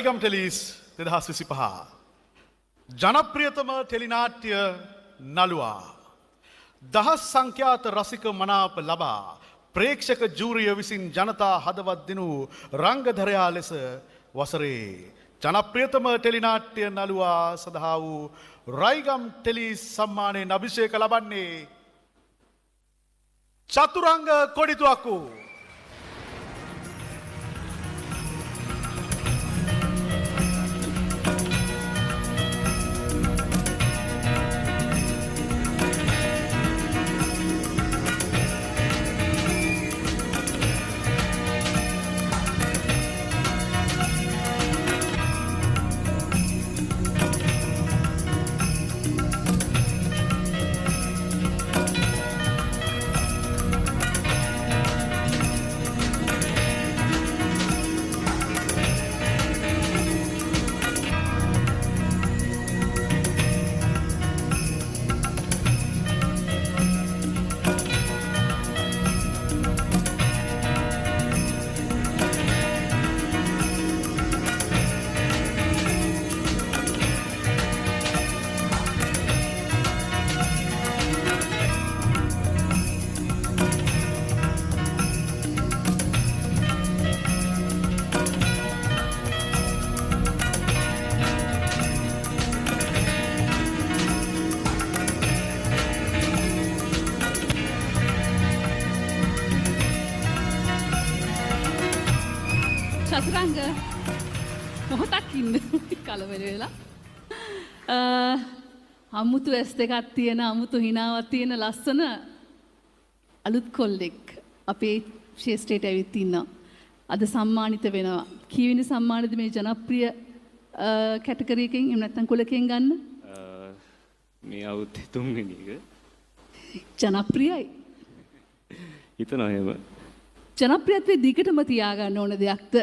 Raigam Tellies 2025 ජනප්‍රියතම ටෙලිනාට්‍ය නළුවා දහස් සංඛ්‍යාත රසික මනාප ලබා ප්‍රේක්ෂක ජූරිය විසින් ජනතා හදවත් දිනු රංගධරයා ලෙස වසරේ ජනප්‍රියතම ටෙලිනාට්‍ය නළුවා සඳහා වූ රයිගම් ටෙලිස් සම්මානයෙන් අභිෂේක ලබන්නේ චතුරංග කොඩිතුවක්කු. චතුරංග මොහොතක් ඉන්න කලබල වෙලා අමුතු ඇස් දෙකක් තියෙන අමුතු හිනාවක් තියෙන ලස්සන අලුත් කොල්ලෙක් අපේ ශේෂ්ඨයට ඇවිත් ඉන්නවා. අද සම්මානිත වෙනවා. කීවෙනි සම්මානෙද මේ ජනප්‍රිය කැටගරි එකෙන් එහෙම නැත්නම් කුලකෙන් ගන්න? මේ අවුරුද්දේ තුන්වෙනි එක. ජනප්‍රියයි. හිතනවා එහෙම. ජනප්‍රියත්වයේ දිගටම තියාගන්න ඕන දෙයක්ද?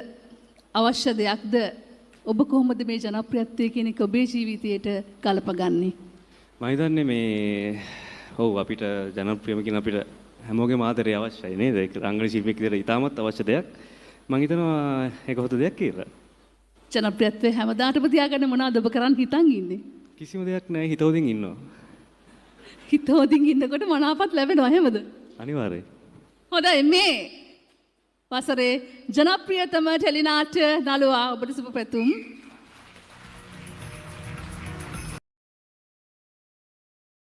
අවශ්‍ය දෙයක්ද? ඔබ කොහොමද මේ ජනප්‍රියත්වය කියන එක ඔබේ ජීවිතයට ගලපගන්නේ? මම හිතන්නේ මේ ඔව් අපිට ජනප්‍රියම කියන අපිට හැමෝගෙම ආදරය අවශ්‍යයි නේද? ඒක රංගන ශිල්පියෙක් විදිහට ඉතාමත් අවශ්‍ය දෙයක්. මම හිතනවා ඒක හොඳ දෙයක් කියලා. ජනප්‍රියත්වය හැමදාටම තියාගන්න මොනවද ඔබ කරන් හිතන් ඉන්නේ? කිසිම දෙයක් නැහැ හිතෝදින් ඉන්නවා. හිතෝදින් ඉන්නකොට මනාපත් ලැබෙනවා එහෙමද? අනිවාර්යයි. හොඳයි මේ වසරේ ජනප්‍රියතම ටෙලිනාට්‍ය නළුවා ඔබට සුබ පැතුම්.